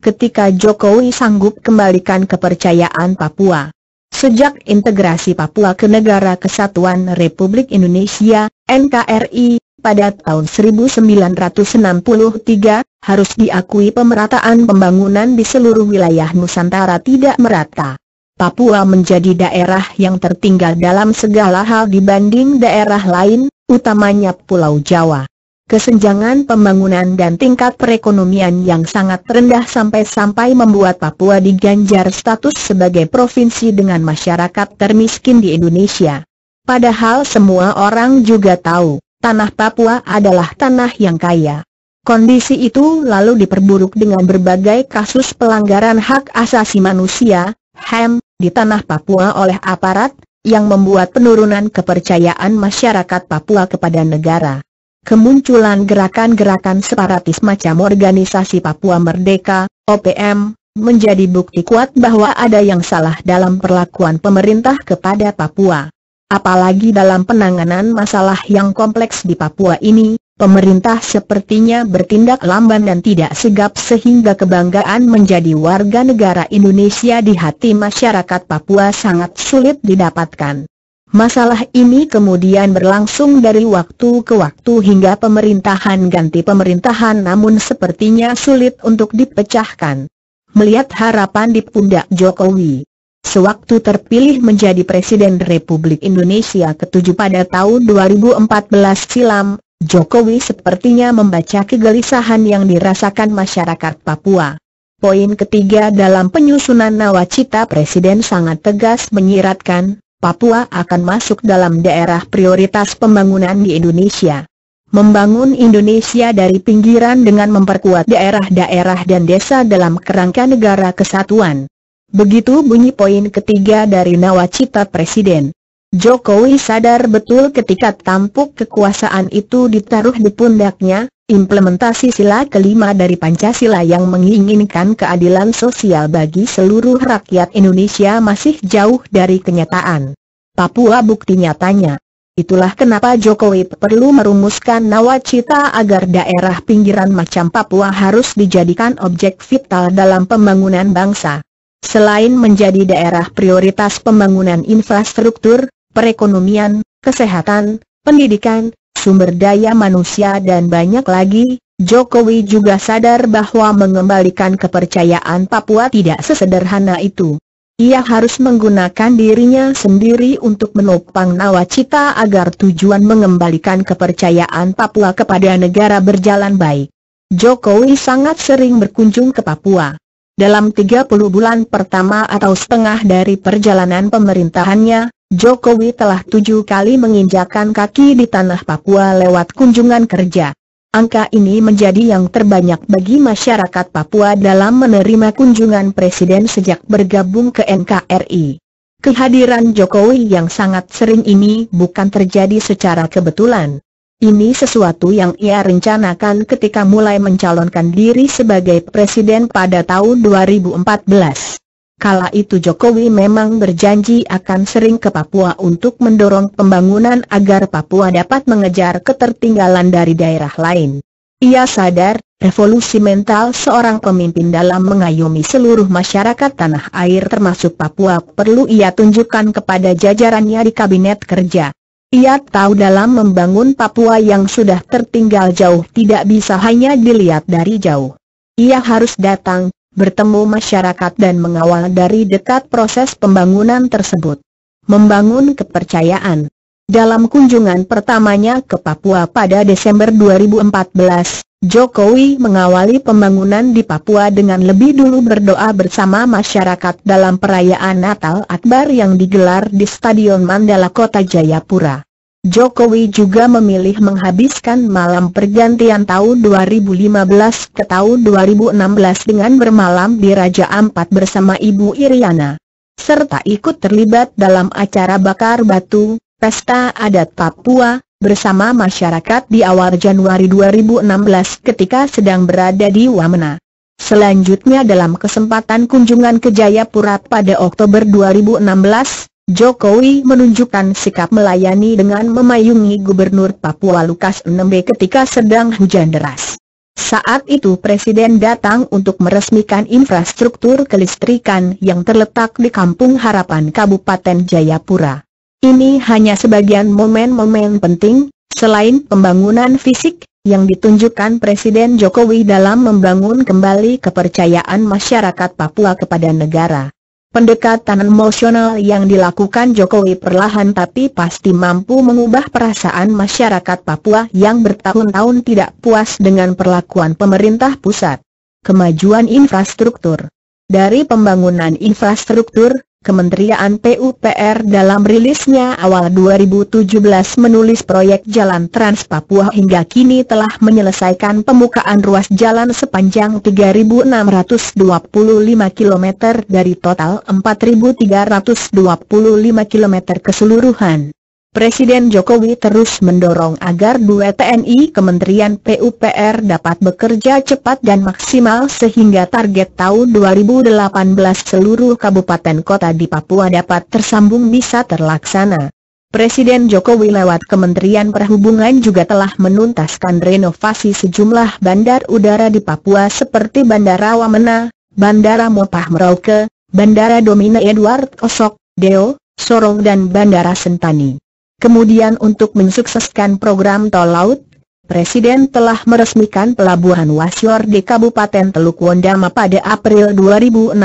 ketika Jokowi sanggup kembalikan kepercayaan Papua. Sejak integrasi Papua ke Negara Kesatuan Republik Indonesia, NKRI, pada tahun 1963, harus diakui pemerataan pembangunan di seluruh wilayah Nusantara tidak merata. Papua menjadi daerah yang tertinggal dalam segala hal dibanding daerah lain, utamanya Pulau Jawa. Kesenjangan pembangunan dan tingkat perekonomian yang sangat rendah sampai-sampai membuat Papua diganjar status sebagai provinsi dengan masyarakat termiskin di Indonesia. Padahal semua orang juga tahu, tanah Papua adalah tanah yang kaya. Kondisi itu lalu diperburuk dengan berbagai kasus pelanggaran hak asasi manusia, HAM, di tanah Papua oleh aparat, yang membuat penurunan kepercayaan masyarakat Papua kepada negara. Kemunculan gerakan-gerakan separatis macam Organisasi Papua Merdeka, OPM, menjadi bukti kuat bahwa ada yang salah dalam perlakuan pemerintah kepada Papua. Apalagi dalam penanganan masalah yang kompleks di Papua ini, pemerintah sepertinya bertindak lamban dan tidak sigap sehingga kebanggaan menjadi warga negara Indonesia di hati masyarakat Papua sangat sulit didapatkan. Masalah ini kemudian berlangsung dari waktu ke waktu hingga pemerintahan ganti pemerintahan, namun sepertinya sulit untuk dipecahkan. Melihat harapan di pundak Jokowi, sewaktu terpilih menjadi Presiden Republik Indonesia ke-7 pada tahun 2014 silam, Jokowi sepertinya membaca kegelisahan yang dirasakan masyarakat Papua. Poin ketiga dalam penyusunan nawacita Presiden sangat tegas menyiratkan, Papua akan masuk dalam daerah prioritas pembangunan di Indonesia. Membangun Indonesia dari pinggiran dengan memperkuat daerah-daerah dan desa dalam kerangka negara kesatuan. Begitu bunyi poin ketiga dari nawacita Presiden. Jokowi sadar betul ketika tampuk kekuasaan itu ditaruh di pundaknya, implementasi sila kelima dari Pancasila yang menginginkan keadilan sosial bagi seluruh rakyat Indonesia masih jauh dari kenyataan. Papua bukti nyatanya. Itulah kenapa Jokowi perlu merumuskan nawacita agar daerah pinggiran macam Papua harus dijadikan objek vital dalam pembangunan bangsa. Selain menjadi daerah prioritas pembangunan infrastruktur, perekonomian, kesehatan, pendidikan, sumber daya manusia dan banyak lagi, Jokowi juga sadar bahwa mengembalikan kepercayaan Papua tidak sesederhana itu. Ia harus menggunakan dirinya sendiri untuk menopang nawacita agar tujuan mengembalikan kepercayaan Papua kepada negara berjalan baik. Jokowi sangat sering berkunjung ke Papua. Dalam 30 bulan pertama atau setengah dari perjalanan pemerintahannya, Jokowi telah 7 kali menginjakkan kaki di tanah Papua lewat kunjungan kerja. Angka ini menjadi yang terbanyak bagi masyarakat Papua dalam menerima kunjungan Presiden sejak bergabung ke NKRI. Kehadiran Jokowi yang sangat sering ini bukan terjadi secara kebetulan. Ini sesuatu yang ia rencanakan ketika mulai mencalonkan diri sebagai Presiden pada tahun 2014. Kala itu Jokowi memang berjanji akan sering ke Papua untuk mendorong pembangunan agar Papua dapat mengejar ketertinggalan dari daerah lain. Ia sadar, revolusi mental seorang pemimpin dalam mengayomi seluruh masyarakat tanah air termasuk Papua perlu ia tunjukkan kepada jajarannya di kabinet kerja. Ia tahu dalam membangun Papua yang sudah tertinggal jauh tidak bisa hanya dilihat dari jauh. Ia harus datang, bertemu masyarakat dan mengawal dari dekat proses pembangunan tersebut. Membangun kepercayaan. Dalam kunjungan pertamanya ke Papua pada Desember 2014, Jokowi mengawali pembangunan di Papua dengan lebih dulu berdoa bersama masyarakat dalam perayaan Natal Akbar yang digelar di Stadion Mandala Kota Jayapura. Jokowi juga memilih menghabiskan malam pergantian tahun 2015 ke tahun 2016 dengan bermalam di Raja Ampat bersama Ibu Iriana, serta ikut terlibat dalam acara bakar batu, pesta adat Papua, bersama masyarakat di awal Januari 2016 ketika sedang berada di Wamena. Selanjutnya dalam kesempatan kunjungan ke Jayapura pada Oktober 2016, Jokowi menunjukkan sikap melayani dengan memayungi Gubernur Papua Lukas NMB ketika sedang hujan deras. Saat itu Presiden datang untuk meresmikan infrastruktur kelistrikan yang terletak di Kampung Harapan Kabupaten Jayapura. Ini hanya sebagian momen-momen penting, selain pembangunan fisik, yang ditunjukkan Presiden Jokowi dalam membangun kembali kepercayaan masyarakat Papua kepada negara. Pendekatan emosional yang dilakukan Jokowi perlahan tapi pasti mampu mengubah perasaan masyarakat Papua yang bertahun-tahun tidak puas dengan perlakuan pemerintah pusat. Kemajuan infrastruktur. Dari pembangunan infrastruktur, Kementerian PUPR dalam rilisnya awal 2017 menulis proyek Jalan Trans Papua hingga kini telah menyelesaikan pembukaan ruas jalan sepanjang 3.625 km dari total 4.325 km keseluruhan. Presiden Jokowi terus mendorong agar dua TNI Kementerian PUPR dapat bekerja cepat dan maksimal sehingga target tahun 2018 seluruh kabupaten kota di Papua dapat tersambung bisa terlaksana. Presiden Jokowi lewat Kementerian Perhubungan juga telah menuntaskan renovasi sejumlah bandar udara di Papua seperti Bandara Wamena, Bandara Mopah Merauke, Bandara Domina Edward Osok, Deo, Sorong dan Bandara Sentani. Kemudian untuk mensukseskan program tol laut, Presiden telah meresmikan Pelabuhan Wasior di Kabupaten Teluk Wondama pada April 2016.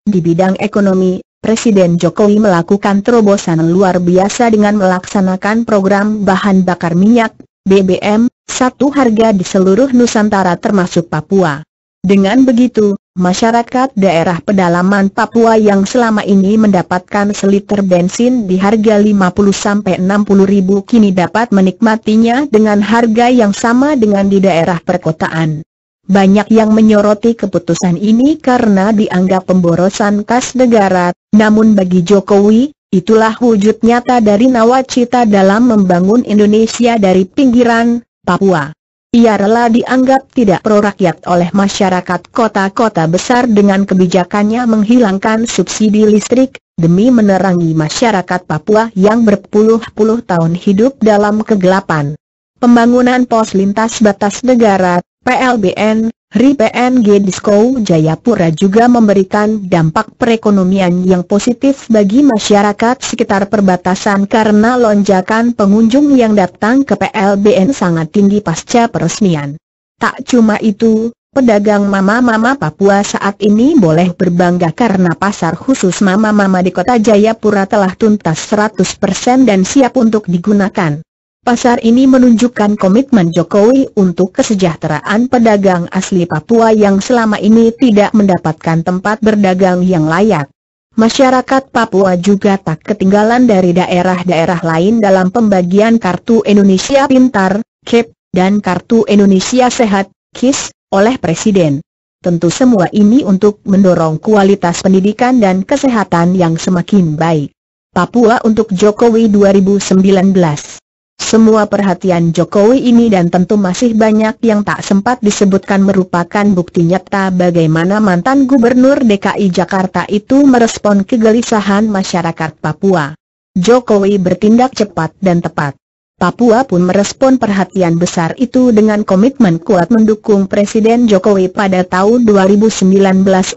Di bidang ekonomi, Presiden Jokowi melakukan terobosan luar biasa dengan melaksanakan program bahan bakar minyak, BBM, satu harga di seluruh Nusantara termasuk Papua. Dengan begitu, masyarakat daerah pedalaman Papua yang selama ini mendapatkan seliter bensin di harga 50-60 ribu kini dapat menikmatinya dengan harga yang sama dengan di daerah perkotaan. Banyak yang menyoroti keputusan ini karena dianggap pemborosan kas negara, namun bagi Jokowi, itulah wujud nyata dari nawacita dalam membangun Indonesia dari pinggiran, Papua. Ia rela dianggap tidak pro-rakyat oleh masyarakat kota-kota besar dengan kebijakannya menghilangkan subsidi listrik, demi menerangi masyarakat Papua yang berpuluh-puluh tahun hidup dalam kegelapan. Pembangunan pos lintas batas negara, PLBN, RI-PNG Disko Jayapura juga memberikan dampak perekonomian yang positif bagi masyarakat sekitar perbatasan karena lonjakan pengunjung yang datang ke PLBN sangat tinggi pasca peresmian. Tak cuma itu, pedagang mama-mama Papua saat ini boleh berbangga karena pasar khusus mama-mama di kota Jayapura telah tuntas 100% dan siap untuk digunakan. Pasar ini menunjukkan komitmen Jokowi untuk kesejahteraan pedagang asli Papua yang selama ini tidak mendapatkan tempat berdagang yang layak. Masyarakat Papua juga tak ketinggalan dari daerah-daerah lain dalam pembagian Kartu Indonesia Pintar, KIP, dan Kartu Indonesia Sehat, KIS, oleh Presiden. Tentu semua ini untuk mendorong kualitas pendidikan dan kesehatan yang semakin baik. Papua untuk Jokowi 2019. Semua perhatian Jokowi ini dan tentu masih banyak yang tak sempat disebutkan merupakan bukti nyata bagaimana mantan Gubernur DKI Jakarta itu merespon kegelisahan masyarakat Papua. Jokowi bertindak cepat dan tepat. Papua pun merespon perhatian besar itu dengan komitmen kuat mendukung Presiden Jokowi pada tahun 2019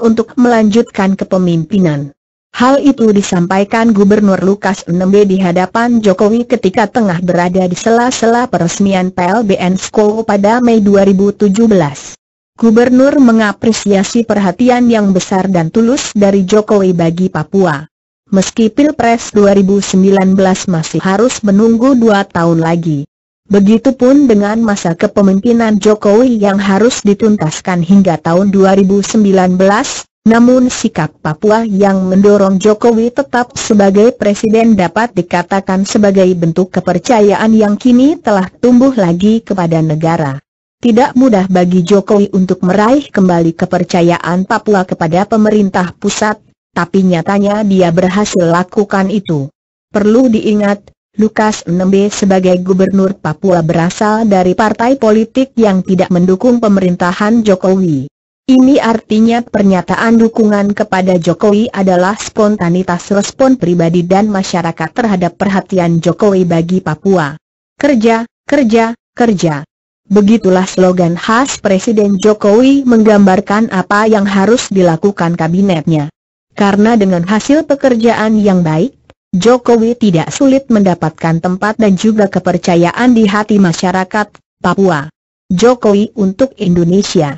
untuk melanjutkan kepemimpinan. Hal itu disampaikan Gubernur Lukas NMB di hadapan Jokowi ketika tengah berada di sela-sela peresmian PLBN Sko pada Mei 2017. Gubernur mengapresiasi perhatian yang besar dan tulus dari Jokowi bagi Papua. Meski Pilpres 2019 masih harus menunggu 2 tahun lagi. Begitupun dengan masa kepemimpinan Jokowi yang harus dituntaskan hingga tahun 2019. Namun sikap Papua yang mendorong Jokowi tetap sebagai presiden dapat dikatakan sebagai bentuk kepercayaan yang kini telah tumbuh lagi kepada negara. Tidak mudah bagi Jokowi untuk meraih kembali kepercayaan Papua kepada pemerintah pusat, tapi nyatanya dia berhasil lakukan itu. Perlu diingat, Lukas NMB sebagai gubernur Papua berasal dari partai politik yang tidak mendukung pemerintahan Jokowi. Ini artinya pernyataan dukungan kepada Jokowi adalah spontanitas respon pribadi dan masyarakat terhadap perhatian Jokowi bagi Papua. Kerja, kerja, kerja. Begitulah slogan khas Presiden Jokowi menggambarkan apa yang harus dilakukan kabinetnya. Karena dengan hasil pekerjaan yang baik, Jokowi tidak sulit mendapatkan tempat dan juga kepercayaan di hati masyarakat Papua. Jokowi untuk Indonesia.